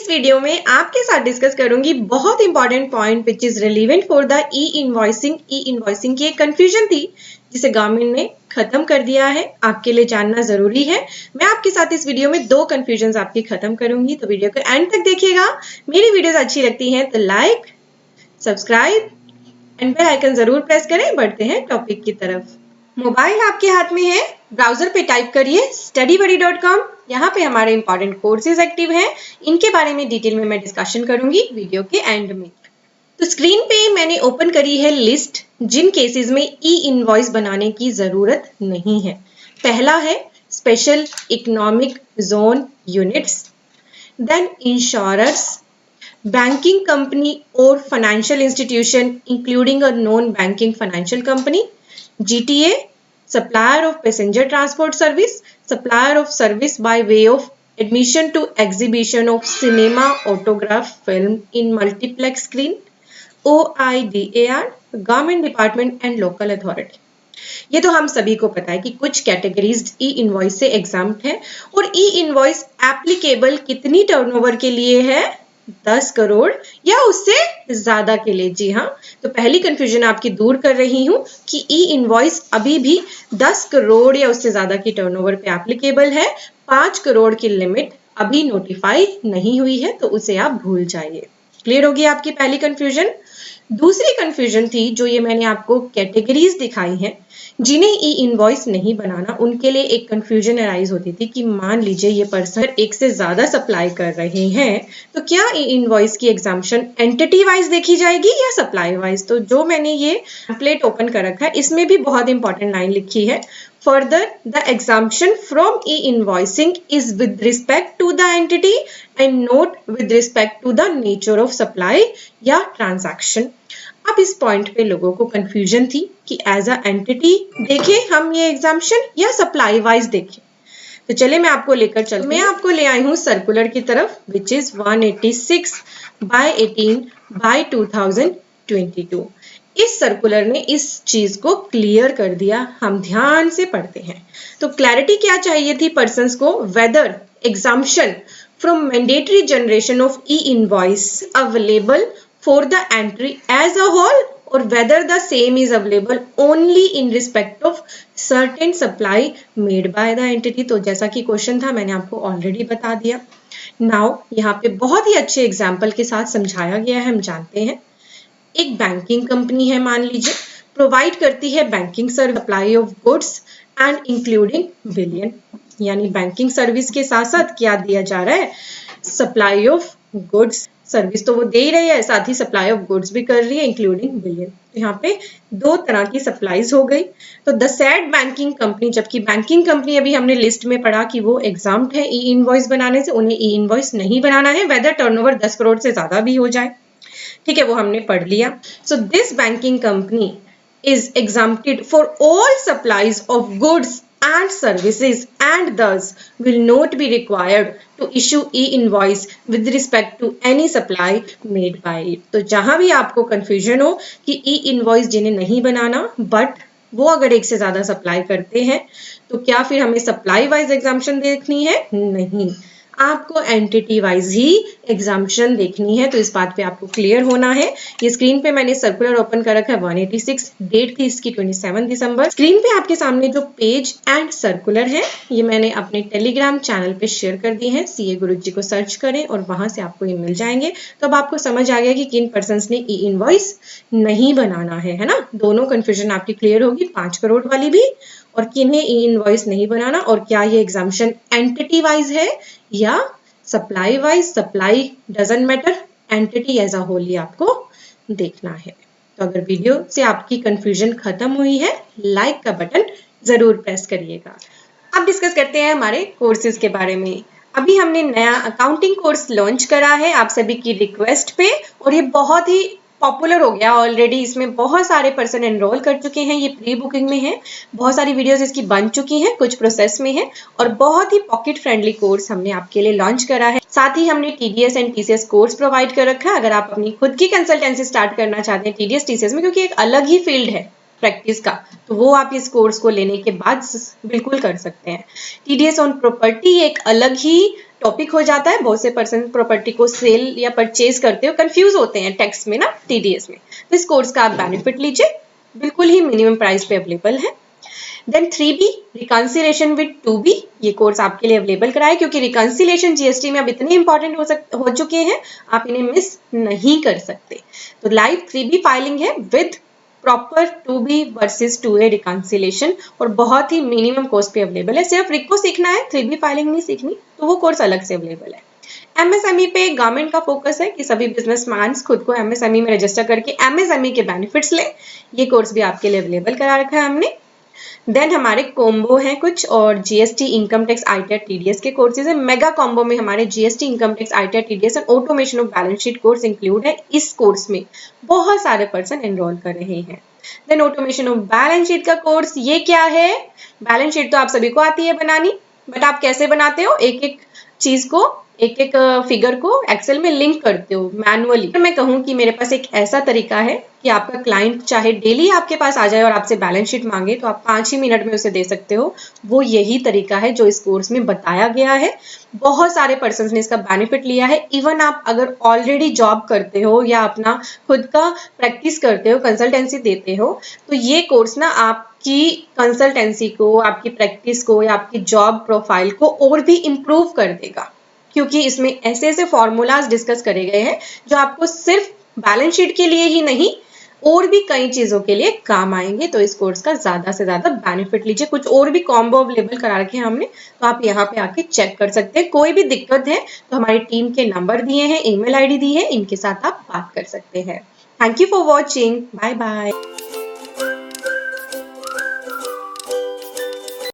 Video में आपके साथ डिस्कस करूंगी बहुत important point which is relevant for the E invoicing की एक कंफ्यूजन थी जिसे गवर्नमेंट ने खत्म कर दिया है। आपके लिए जानना जरूरी है। मैं आपके साथ इस वीडियो में दो कंफ्यूजन आपकी खत्म करूंगी, तो वीडियो को एंड तक देखिएगा। मेरी वीडियोस अच्छी लगती हैं तो like, subscribe and bell icon जरूर प्रेस करें। बढ़ते हैं टॉपिक की तरफ। मोबाइल आपके हाथ में है, ब्राउजर पे टाइप करिए studybuddy.com। यहाँ पे हमारे इंपॉर्टेंट कोर्सेज एक्टिव हैं, इनके बारे में डिटेल में मैं डिस्कशन करूंगी वीडियो के एंड में। तो स्क्रीन पे मैंने ओपन करी है लिस्ट जिन केसेस में ई इनवॉइस बनाने की जरूरत नहीं है। पहला है special economic zone units, then insurers, banking company or financial institution including a non-banking financial company, GTA, supplier of passenger transport service, supplier of service by way of admission to exhibition of cinema, autograph, film in multiplex screen, OIDAR, government department and local authority। ये तो हम सभी को पता है कि कुछ categories ई invoice से एग्जाम्प्ट है और ई इनवॉइस एप्लीकेबल कितनी टर्नओवर के लिए है? 10 करोड़ या उससे ज्यादा के लिए। जी हाँ, तो पहली कंफ्यूजन आपकी दूर कर रही हूं कि ई इनवॉइस अभी भी 10 करोड़ या उससे ज्यादा की टर्नओवर पे एप्लीकेबल है। 5 करोड़ की लिमिट अभी नोटिफाई नहीं हुई है, तो उसे आप भूल जाइए। क्लियर होगी आपकी पहली कंफ्यूजन। दूसरी कंफ्यूजन थी जो ये मैंने आपको कैटेगरीज दिखाई हैं जिन्हें ई इनवॉइस नहीं बनाना, उनके लिए एक कंफ्यूजन अराइज होती थी कि मान लीजिए ये पर्सन एक से ज्यादा सप्लाई कर रहे हैं तो क्या ई इनवॉइस की एग्जाम्पशन एंटिटी वाइज देखी जाएगी या सप्लाई वाइज। तो जो मैंने ये टेम्पलेट ओपन कर रखा है इसमें भी बहुत इंपॉर्टेंट लाइन लिखी है, further the exemption from e invoicing is with respect to the entity and not with respect to the nature of supply या ट्रांजैक्शन। अब इस पॉइंट पे लोगों को कंफ्यूजन थी कि एज अ एंटिटी देखें हम ये एग्जाम्पशन या सप्लाई वाइज देखें। तो चले मैं आपको लेकर चलती हूं। मैं आपको ले आई हूं सर्कुलर की तरफ विच इज 186/18/2022। इस सर्कुलर ने इस चीज को क्लियर कर दिया। हम ध्यान से पढ़ते हैं। तो क्लैरिटी क्या चाहिए थी पर्संस को? Whether exemption from mandatory generation of e invoice available for the entry as a whole or whether the same is available only in respect of certain supply made by the entity। तो जैसा कि question था मैंने आपको already बता दिया। Now यहाँ पे बहुत ही अच्छे एग्जाम्पल के साथ समझाया गया है। हम जानते हैं एक बैंकिंग कंपनी है, मान लीजिए प्रोवाइड करती है banking service, supply of goods and including billion, यानी बैंकिंग सर्विस के साथ साथ क्या दिया जा रहा है? Supply of goods. सर्विस तो वो दे ही रही है, साथ ही सप्लाई ऑफ गुड्स भी कर रही है इंक्लूडिंग बिलियन। तो यहाँ पे दो तरह की सप्लाईज हो गई। तो द सेड बैंकिंग कंपनी, जबकि बैंकिंग कंपनी अभी हमने लिस्ट में पढ़ा कि वो एग्जाम्प्ट है ई इनवॉइस बनाने से, उन्हें ई इनवॉइस नहीं बनाना है वेदर टर्नओवर 10 करोड़ से ज्यादा भी हो जाए। ठीक है, वो हमने पढ़ लिया। So this banking company is exempted for all supplies of goods and services and thus will not be required to issue e-invoice with respect to any supply made by it। तो जहां भी आपको कंफ्यूजन हो कि e-invoice जिन्हें नहीं बनाना but वो अगर एक से ज्यादा सप्लाई करते हैं तो क्या फिर हमें सप्लाई वाइज एग्जाम्पशन देखनी है? नहीं, आपको एंटिटी वाइज ही एग्जाम्पशन देखनी है। तो इस बात पे आपको क्लियर होना है। ये स्क्रीन पे मैंने सर्कुलर ओपन कर रखा है 186, डेट थी इसकी 27 दिसंबर। स्क्रीन पे आपके सामने जो पेज एंड सर्कुलर है ये मैंने अपने टेलीग्राम चैनल पे शेयर कर दी है। सीए गुरुजी को सर्च करें और वहां से आपको ये मिल जाएंगे। तो अब आपको समझ आ गया कि किन पर्सन्स ने ई इनवॉइस नहीं बनाना है ना। दोनों कंफ्यूजन आपकी क्लियर होगी, 5 करोड़ वाली भी और किन्हें ई इनवॉइस नहीं बनाना, और क्या ये एग्जाम्पशन एंटिटी वाइज है या supply wise. Supply doesn't matter, entity as a whole ही आपको देखना है। तो अगर वीडियो से आपकी कंफ्यूजन खत्म हुई है, लाइक का बटन जरूर प्रेस करिएगा। अब डिस्कस करते हैं हमारे कोर्सेज के बारे में। अभी हमने नया अकाउंटिंग कोर्स लॉन्च करा है आप सभी की रिक्वेस्ट पे, और ये बहुत ही पॉपुलर हो गया ऑलरेडी। इसमें बहुत सारे पर्सन एनरोल कर चुके हैं। ये प्री बुकिंग में है, बहुत सारी वीडियोस इसकी बन चुकी हैं, कुछ प्रोसेस में है, और बहुत ही पॉकेट फ्रेंडली कोर्स हमने आपके लिए लॉन्च करा है। साथ ही हमने TDS and TCS course provide कर रखा है। अगर आप अपनी खुद की कंसल्टेंसी स्टार्ट करना चाहते हैं टीडीएस टीसीएस में, क्योंकि एक अलग ही फील्ड है, प्रैक्टिस का, तो वो आप इस कोर्स को लेने के बाद बिल्कुल कर सकते हैं। टीडीएस ऑन प्रॉपर्टी एक अलग ही टॉपिक हो जाता है। बहुत से पर्सन प्रॉपर्टी को सेल या परचेज करते हो कंफ्यूज होते हैं टैक्स में ना, टीडीएस में। तो इस कोर्स का आप बेनिफिट लीजिए, बिल्कुल ही मिनिमम प्राइस पे अवेलेबल है। Then 3B reconciliation with 2B, ये कोर्स आपके लिए अवेलेबल कराया क्योंकि रिकंसिलेशन जीएसटी में अब इतने इंपॉर्टेंट हो चुके हैं, आप इन्हें मिस नहीं कर सकते। तो लाइव 3B फाइलिंग है with proper 2B versus 2A reconciliation, और बहुत ही मिनिमम कॉस्ट पे अवेलेबल है। सिर्फ रिक को सीखना है, 3B फाइलिंग नहीं सीखनी, तो वो कोर्स अलग से अवेलेबल है। एमएसएमई पे गवर्नमेंट का फोकस है कि सभी बिजनेसमैन खुद को एमएसएमई में रजिस्टर करके एमएसएमई के बेनिफिट्स लें। ये कोर्स भी आपके लिए अवेलेबल करा रखा है हमने। देन हमारे कॉम्बो हैं कुछ, और GST income tax ITR TDS के कोर्सेज है। मेगा कॉम्बो में हमारे GST income tax ITR TDS and automation of balance sheet course include है। इस कोर्स में बहुत सारे पर्सन एनरोल कर रहे हैं। Then automation of balance sheet का कोर्स, ये क्या है? बैलेंस शीट तो आप सभी को आती है बनानी, बट आप कैसे बनाते हो? एक एक चीज को, एक एक फिगर को एक्सेल में लिंक करते हो मैनुअली। मैं कहूँ कि मेरे पास एक ऐसा तरीका है कि आपका क्लाइंट चाहे डेली आपके पास आ जाए और आपसे बैलेंस शीट मांगे तो आप 5 ही मिनट में उसे दे सकते हो। वो यही तरीका है जो इस कोर्स में बताया गया है। बहुत सारे पर्सन ने इसका बेनिफिट लिया है। इवन आप अगर ऑलरेडी जॉब करते हो या अपना खुद का प्रैक्टिस करते हो, कंसल्टेंसी देते हो, तो ये कोर्स ना आपकी कंसल्टेंसी को, आपकी प्रैक्टिस को या आपकी जॉब प्रोफाइल को और भी इम्प्रूव कर देगा, क्योंकि इसमें ऐसे ऐसे फॉर्मूलाज डिस्कस करे गए हैं जो आपको सिर्फ बैलेंस शीट के लिए ही नहीं और भी कई चीजों के लिए काम आएंगे। तो इस कोर्स का ज्यादा से ज्यादा बेनिफिट लीजिए। कुछ और भी कॉम्बो अवेलेबल करा रखे हैं हमने, तो आप यहाँ पे आके चेक कर सकते हैं। कोई भी दिक्कत है तो हमारी टीम के नंबर दिए हैं, ईमेल आईडी दी है, इनके साथ आप बात कर सकते हैं। Thank you for watching, bye bye.